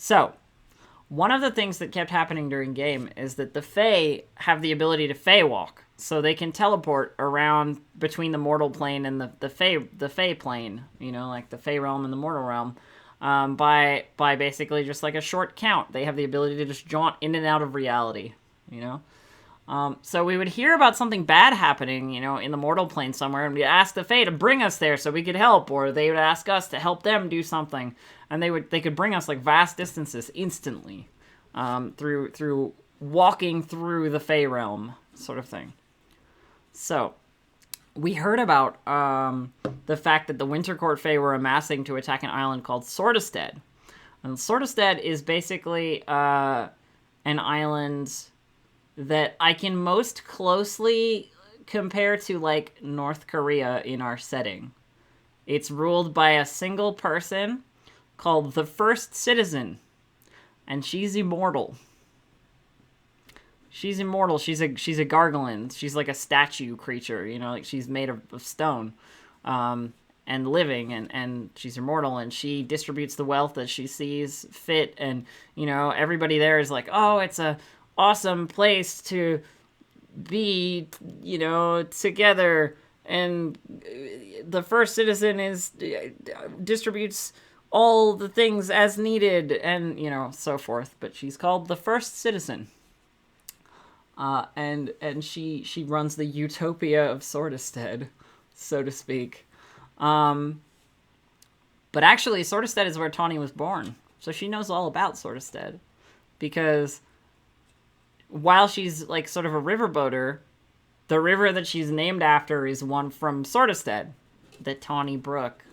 So, one of the things that kept happening during game is that the Fae have the ability to Fae walk. So they can teleport around between the mortal plane and the Fae plane, like the Fae realm and the mortal realm, by basically just like a short count. They have the ability to just jaunt in and out of reality, So we would hear about something bad happening, in the mortal plane somewhere, and we'd ask the Fae to bring us there so we could help, or they would ask us to help them do something, and they could bring us like vast distances instantly, through walking through the Fae realm, sort of thing. So we heard about the fact that the Winter Court Fae were amassing to attack an island called Sortisted. And Sortisted is basically an island that I can most closely compare to, like, North Korea in our setting. It's ruled by a single person called the First Citizen, and she's immortal. She's immortal. She's a gargoyle. She's like a statue creature, like she's made of stone, and living, and she's immortal, and she distributes the wealth that she sees fit, and, everybody there is like, oh, it's a awesome place to be, together, and the First Citizen distributes all the things as needed, and, so forth, but she's called the First Citizen. And she runs the utopia of Sortisted, so to speak. But actually, Sortisted is where Tawney was born, so she knows all about Sortisted, because while she's like sort of a riverboater, the river that she's named after is one from Sortisted, the Tawney Brook.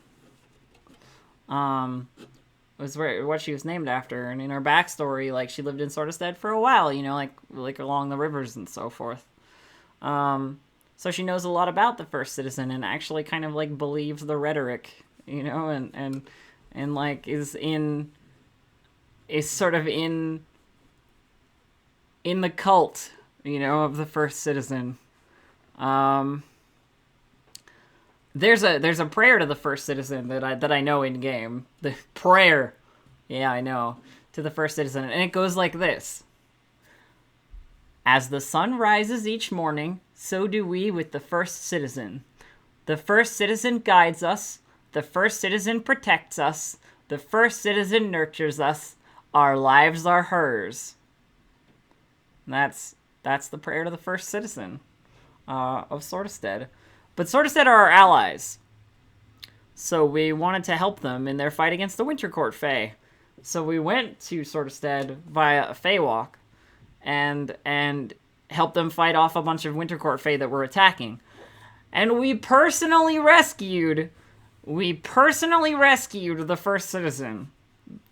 Was what she was named after, and in her backstory, like, she lived in Sortisted for a while, like along the rivers and so forth. So she knows a lot about the First Citizen, and actually kind of like believes the rhetoric, and like is sort of in the cult, of the First Citizen. There's a prayer to the First Citizen that I know in game. The prayer, yeah, I know, to the First Citizen, and it goes like this: as the sun rises each morning, so do we with the First Citizen. The First Citizen guides us. The First Citizen protects us. The First Citizen nurtures us. Our lives are hers. And that's the prayer to the First Citizen of Sortisted. But Sortisted are our allies, so we wanted to help them in their fight against the Winter Court Fae. So we went to Sortisted via a Fae walk, and helped them fight off a bunch of Winter Court Fae that were attacking. And we personally rescued the First Citizen.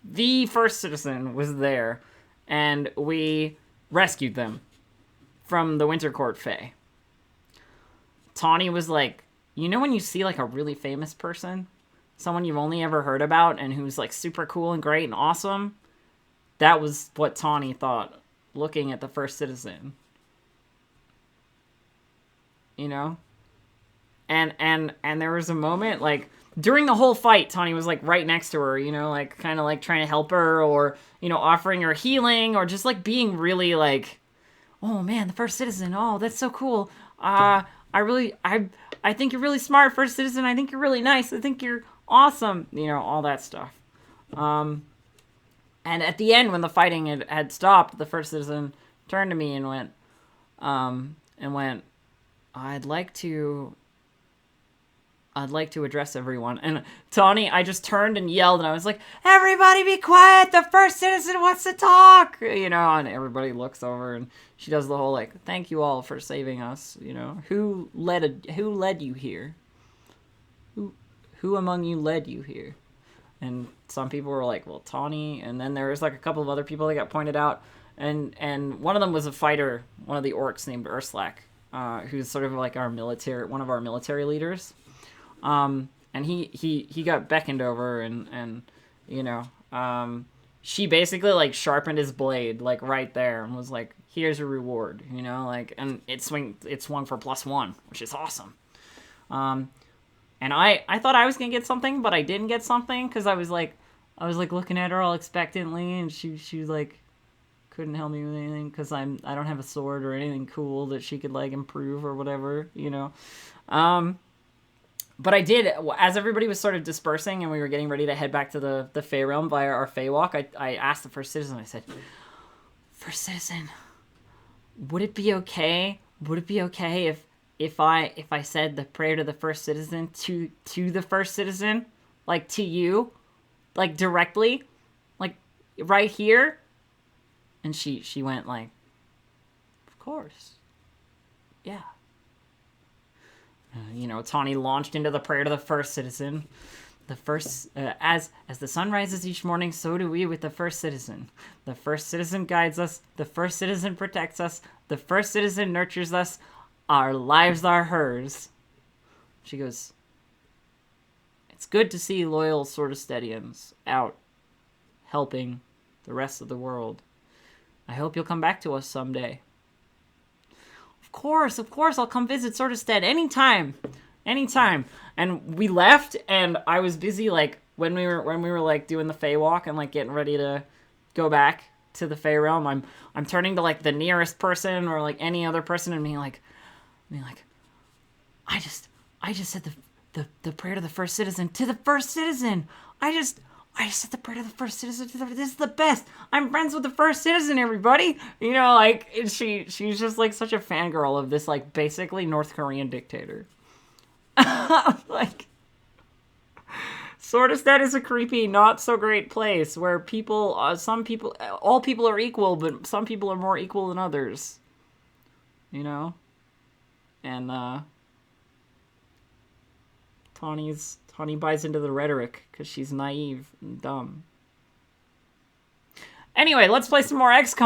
The First Citizen was there, and we rescued them from the Winter Court Fae. Tawney was like, when you see like a really famous person, someone you've only ever heard about and who's like super cool and great and awesome, that was what Tawney thought looking at the First Citizen. And there was a moment, like, during the whole fight, Tawney was like right next to her, like kind of like trying to help her, or, offering her healing, or just like being really like, oh man, the First Citizen, oh, that's so cool. I think you're really smart, First Citizen. I think you're really nice. I think you're awesome. All that stuff. And at the end, when the fighting had stopped, the First Citizen turned to me and went, I'd like to address everyone. And Tawney, I just turned and yelled, and I was like, everybody be quiet! The First Citizen wants to talk! And everybody looks over, and she does the whole, like, thank you all for saving us, Who led you here? Who among you led you here? And some people were like, well, Tawney, and then there was, like, a couple of other people that got pointed out, and one of them was a fighter, one of the orcs named Urslak, who's sort of like one of our military leaders. And he got beckoned over, and she basically like sharpened his blade like right there and was like, here's a reward, and it swung for +1, which is awesome. And I thought I was gonna get something, but I didn't get something, because I was like, I was like looking at her all expectantly, and she like couldn't help me with anything because I don't have a sword or anything cool that she could like improve or whatever, you know. But I did, as everybody was sort of dispersing and we were getting ready to head back to the Fey Realm via our Fey Walk, I asked the First Citizen, I said, First Citizen, would it be okay? Would it be okay if I said the prayer to the First Citizen to the First Citizen? Like to you? Like directly? Like right here? And she went like, of course. Yeah. You know, Tawney launched into the prayer to the First Citizen. The first, as the sun rises each morning, so do we with the First Citizen. The First Citizen guides us. The First Citizen protects us. The First Citizen nurtures us. Our lives are hers. She goes, it's good to see loyal Swordestedians out helping the rest of the world. I hope you'll come back to us someday. Of course, I'll come visit Swordestead anytime. And we left, and I was busy like when we were like doing the Fey Walk and like getting ready to go back to the Fey Realm. I'm turning to like the nearest person or like any other person and being like, I just said the prayer to the First Citizen to the First Citizen. I just said the prayer to the First Citizen. This is the best. I'm friends with the First Citizen, everybody. You know, like, she's just, like, such a fangirl of this, like, basically North Korean dictator. Like, Swordestead is a creepy, not so great place where people, all people are equal, but some people are more equal than others. You know? And, Tawney buys into the rhetoric because she's naive and dumb. Anyway, let's play some more XCOM.